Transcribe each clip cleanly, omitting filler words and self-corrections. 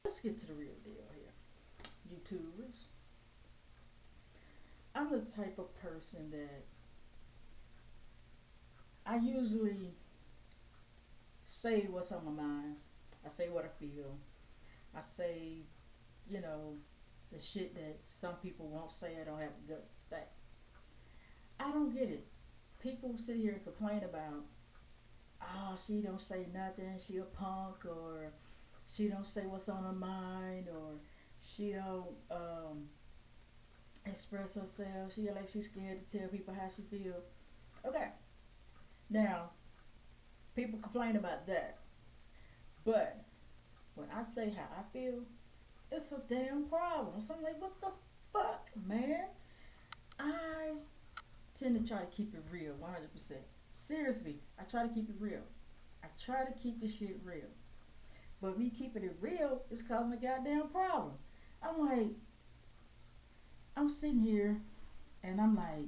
Let's get to the real deal here. YouTubers. I'm the type of person that I usually say what's on my mind. I say what I feel. I say, you know, the shit that some people won't say. I don't have the guts to say. I don't get it. People sit here and complain about, oh, she don't say nothing. She a punk, or she don't say what's on her mind, or she don't express herself. She like she's scared to tell people how she feel. Okay, now people complain about that, but when I say how I feel, it's a damn problem. So I'm like, what the fuck, man? I tend to try to keep it real, 100%. Seriously, I try to keep it real. I try to keep this shit real. But me keeping it real is causing a goddamn problem. I'm like, I'm sitting here and I'm like,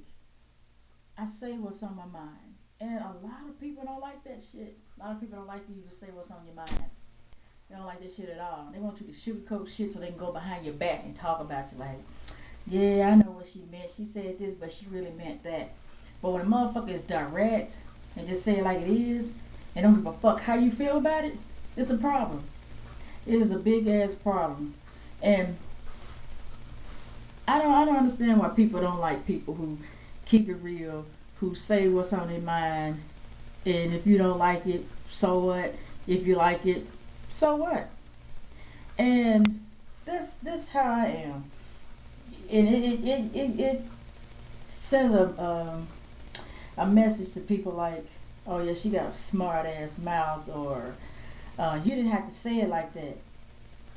I say what's on my mind. And a lot of people don't like that shit. A lot of people don't like you to say what's on your mind. They don't like that shit at all. They want you to sugarcoat shit so they can go behind your back and talk about you like, yeah, I know what she meant. She said this, but she really meant that. But when a motherfucker is direct and just say it like it is and don't give a fuck how you feel about it, it's a problem. It is a big ass problem. And I don't understand why people don't like people who keep it real, who say what's on their mind, and if you don't like it, so what? If you like it, so what? And this how I am. And it sends a message to people like, oh yeah, she got a smart ass mouth, or you didn't have to say it like that.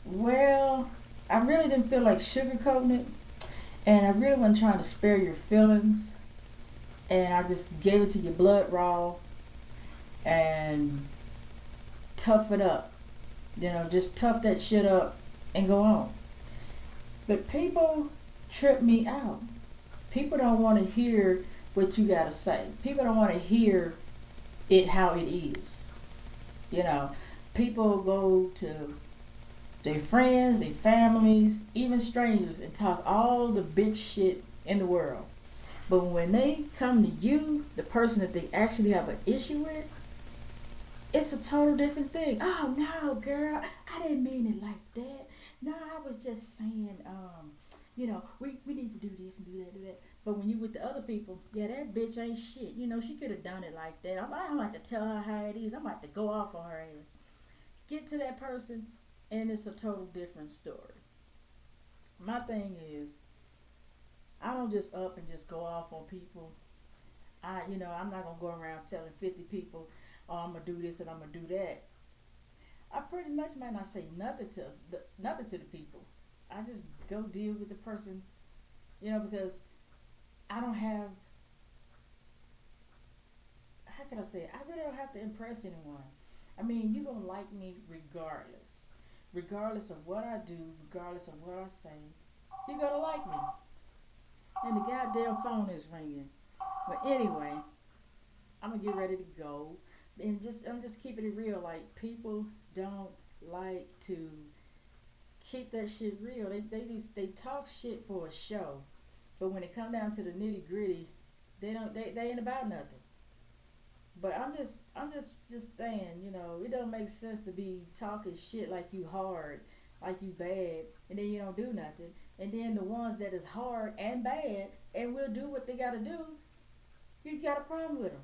Well, I really didn't feel like sugarcoating it, and I really wasn't trying to spare your feelings, and I just gave it to you blood raw and tough it up. Just tough that shit up and go on. But people trip me out. People don't want to hear what you gotta say. People don't want to hear it how it is. You know, people go to their friends, their families, even strangers, and talk all the bitch shit in the world. But when they come to you, the person that they actually have an issue with, it's a total different thing. Oh no, girl, I didn't mean it like that. No, I was just saying, we need to do this and do that. But when you with the other people, yeah, that bitch ain't shit. She could have done it like that. I'm like to tell her how it is. I'm like to go off on her ass. Get to that person, and it's a total different story. My thing is, I don't just up and just go off on people. I'm not gonna go around telling 50 people, oh, I'm gonna do this and I'm gonna do that. I pretty much might not say nothing to the people. I just go deal with the person, because I don't have. How can I say it? I really don't have to impress anyone. I mean, you gonna like me regardless of what I do, regardless of what I say. You gonna like me, and the goddamn phone is ringing. But anyway, I'm gonna get ready to go, and I'm just keeping it real. Like, people don't like to keep that shit real. They talk shit for a show, but when it come down to the nitty gritty, they ain't about nothing. But I'm just saying, it don't make sense to be talking shit like you hard, like you bad, and then you don't do nothing. And then the ones that is hard and bad and will do what they gotta do, you got a problem with them.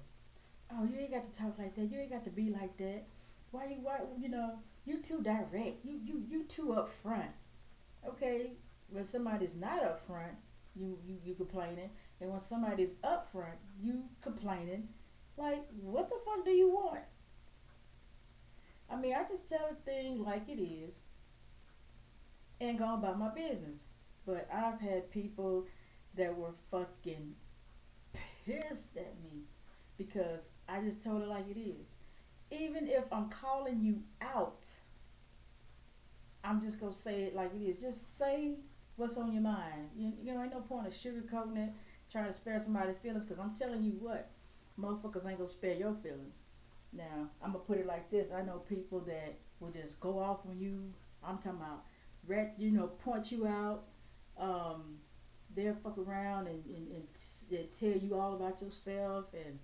Oh, you ain't got to talk like that. You ain't got to be like that. Why, you too direct. You too upfront. Okay, when somebody's not upfront, you complaining, and when somebody's upfront, you complaining. Like, what the fuck do you want? I mean, I just tell a thing like it is and go about my business. But I've had people that were fucking pissed at me because I just told it like it is. Even if I'm calling you out, I'm just gonna say it like it is. Just say what's on your mind. Ain't no point of sugarcoating it, trying to spare somebody's feelings. Cause I'm telling you what, motherfuckers ain't gonna spare your feelings. Now I'm gonna put it like this. I know people that will just go off on you I'm talking about point you out. Um, they'll fuck around and tell you all about yourself and,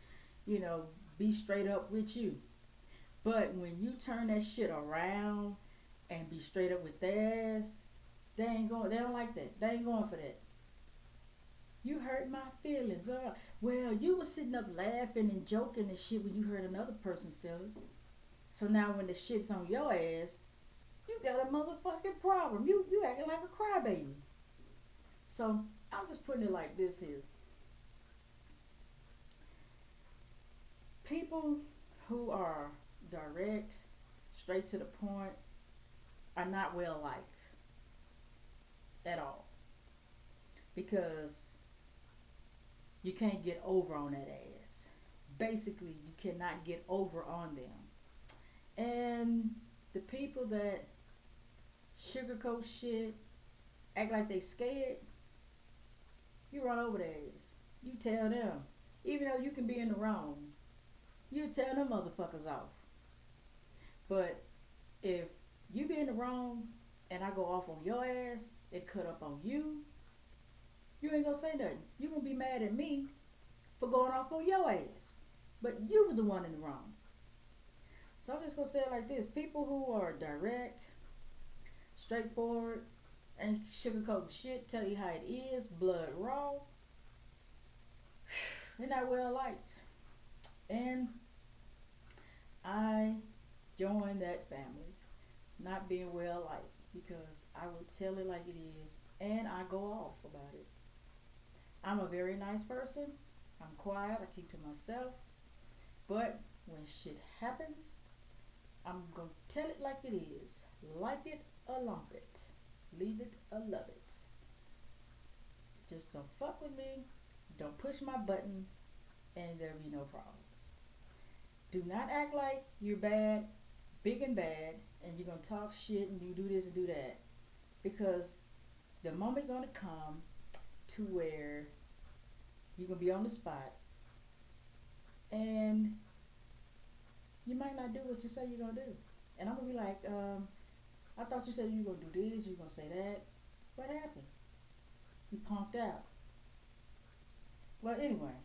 you know, be straight up with you. But when you turn that shit around and be straight up with theirs, they ain't going. They don't like that. They ain't going for that. You hurt my feelings. Well, you was sitting up laughing and joking and shit when you hurt another person's feelings. So now when the shit's on your ass, you got a motherfucking problem. You acting like a crybaby. So I'm just putting it like this here. People who are direct, straight to the point, are not well liked at all. Because you can't get over on that ass. Basically, you cannot get over on them. And the people that sugarcoat shit, act like they scared, you run over their ass. You tell them. Even though you can be in the wrong, you tell them motherfuckers off. But if you be in the wrong and I go off on your ass and cut up on you, you ain't gonna say nothing. You gonna be mad at me for going off on your ass. But you was the one in the wrong. So I'm just gonna say it like this. People who are direct, straightforward, and sugarcoat shit, tell you how it is, blood raw, they're not well liked. And I joined that family, not being well liked, because I will tell it like it is and I go off about it. I'm a very nice person. I'm quiet, I keep to myself. But when shit happens, I'm gonna tell it like it is. Like it or lump it. Leave it or love it. Just don't fuck with me. Don't push my buttons, and there'll be no problems. Do not act like you're bad, big and bad, and you're gonna talk shit and you do this and do that. Because the moment gonna come to where you're gonna be on the spot and you might not do what you say you're gonna do. And I'm gonna be like, I thought you said you were gonna do this, you were gonna say that. What happened? You punked out. Well, anyway,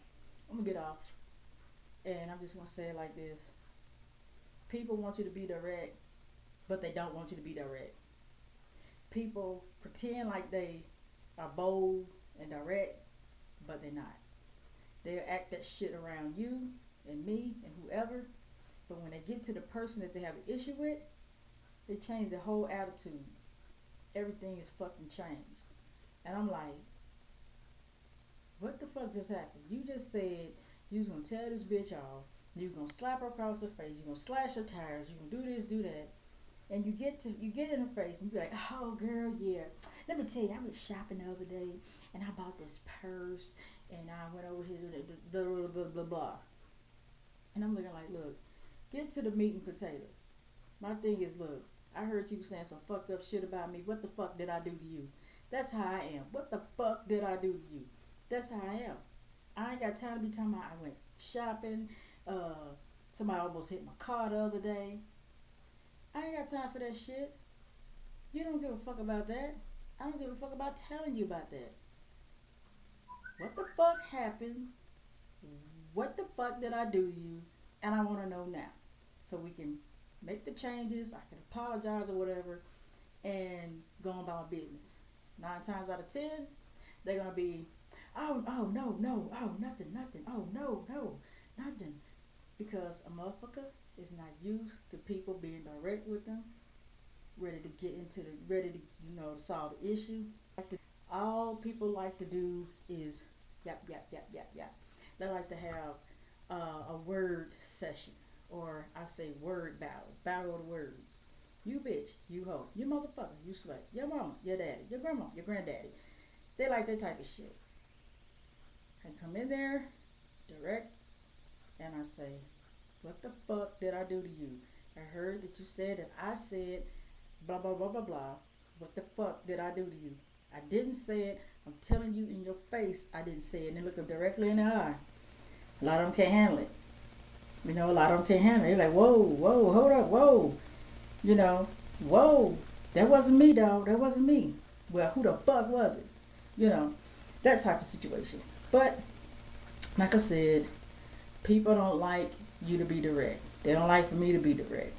I'm gonna get off. And I'm just gonna say it like this. People want you to be direct, but they don't want you to be direct. People pretend like they are bold and direct, but they're not. They'll act that shit around you and me and whoever, but when they get to the person that they have an issue with, they change their whole attitude. Everything is fucking changed. And I'm like, what the fuck just happened? You just said you was gonna tell this bitch off, you was gonna slap her across the face, you gonna slash her tires, you gonna do this, do that. And you get in her face and be like, oh girl, yeah. Let me tell you, I was shopping the other day and I bought this purse and I went over here blah blah blah blah blah. And I'm looking like, look, get to the meat and potatoes. My thing is, look, I heard you saying some fucked up shit about me. What the fuck did I do to you? That's how I am. What the fuck did I do to you? That's how I am. I ain't got time to be talking about I went shopping. Somebody almost hit my car the other day. I ain't got time for that shit. You don't give a fuck about that. I don't give a fuck about telling you about that. What the fuck happened? What the fuck did I do to you? And I want to know now. So we can make the changes. I can apologize or whatever and go on by my business. 9 times out of 10, they're going to be, oh, no, oh, nothing, oh, no, nothing. Because a motherfucker is not used to people being direct with them, ready to get into the, ready to, to solve the issue. All people like to do is yap, yap, yap, yap, yap. They like to have a word session, or I say word battle of the words. You bitch, you hoe, you motherfucker, you slut, your mama, your daddy, your grandma, your granddaddy. They like that type of shit. I come in there, direct, and I say, what the fuck did I do to you? I heard that you said that I said blah, blah, blah, blah, blah. What the fuck did I do to you? I didn't say it. I'm telling you in your face I didn't say it. And then look them directly in the eye. A lot of them can't handle it. A lot of them can't handle it. They're like, whoa, hold up, whoa. Whoa. That wasn't me, dog. That wasn't me. Well, who the fuck was it? You know, that type of situation. But like I said, people don't like you to be direct. They don't like for me to be direct.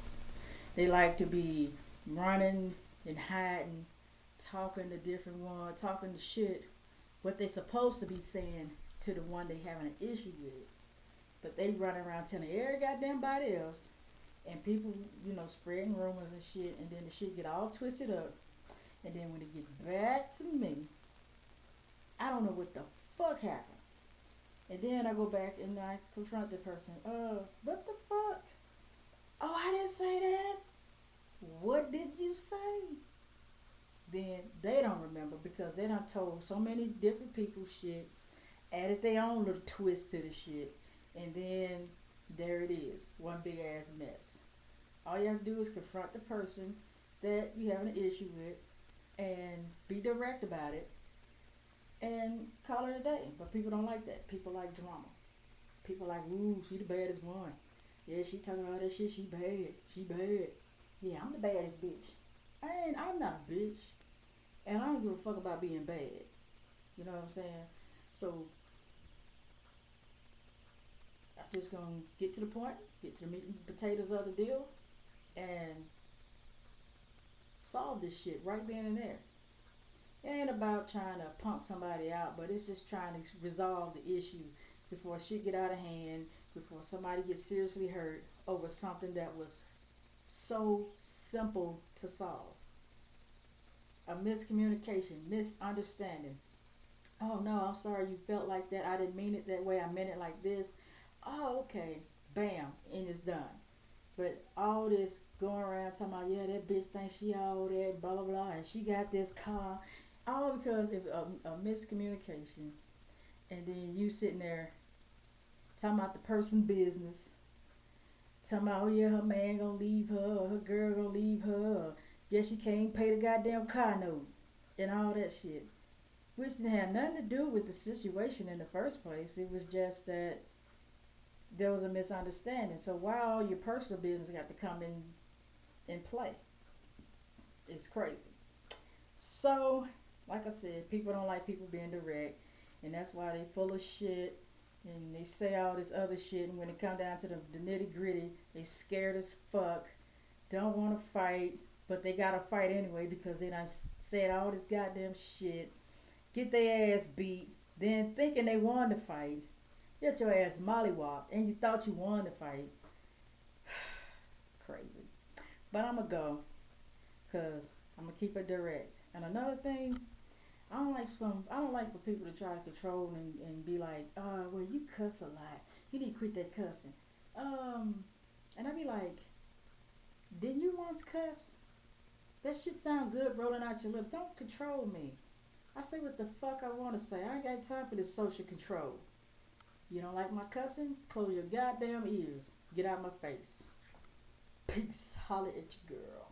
They like to be running and hiding, talking to different one, talking to shit, what they supposed to be saying to the one they having an issue with. But they running around telling every goddamn body else, and people, spreading rumors and shit, and then the shit get all twisted up. And then when it gets back to me, I don't know what the fuck happened. And then I go back and I confront the person. What the fuck? Oh, I didn't say that. What did you say? Then they don't remember because they done told so many different people shit, added their own little twist to the shit, and then there it is, one big ass mess. All you have to do is confront the person that you having an issue with and be direct about it and call it a day. But people don't like that. People like drama. People like, ooh, she the baddest one. Yeah, she talking all that shit, she bad. She bad. Yeah, I'm the baddest bitch. I'm not a bitch. And I don't give a fuck about being bad. You know what I'm saying? So I'm just gonna get to the point, get to the meat and potatoes of the deal, and solve this shit right then and there. It ain't about trying to punk somebody out, but it's just trying to resolve the issue before shit get out of hand, before somebody gets seriously hurt over something that was so simple to solve. A miscommunication, misunderstanding. Oh no, I'm sorry you felt like that. I didn't mean it that way. I meant it like this. Oh, okay. Bam, and it's done. But all this going around talking about, yeah, that bitch thinks she all that, blah, blah, blah, and she got this car. All because of a miscommunication. And then you sitting there talking about the person's business. Talking about, oh yeah, her man gonna leave her, or her girl gonna leave her, or guess she can't pay the goddamn car note, and all that shit. Which didn't have nothing to do with the situation in the first place. It was just that there was a misunderstanding. So why all your personal business got to come in play? It's crazy. So, like I said, people don't like people being direct, and that's why they full of shit, and they say all this other shit. And when it come down to the nitty gritty, they scared as fuck, don't want to fight, but they gotta fight anyway because they done said all this goddamn shit. Get their ass beat, then thinking they won the fight. Get your ass mollywopped, and you thought you won the fight. Crazy. But I'm gonna go, cause I'm gonna keep it direct. And another thing, I don't like for people to try to control and be like, oh, well, you cuss a lot. You need to quit that cussing. And I be like, didn't you once cuss? That shit sound good rolling out your lips. Don't control me. I say what the fuck I want to say. I ain't got time for this social control. You don't like my cussing? Close your goddamn ears. Get out my face. Peace. Holla at your girl.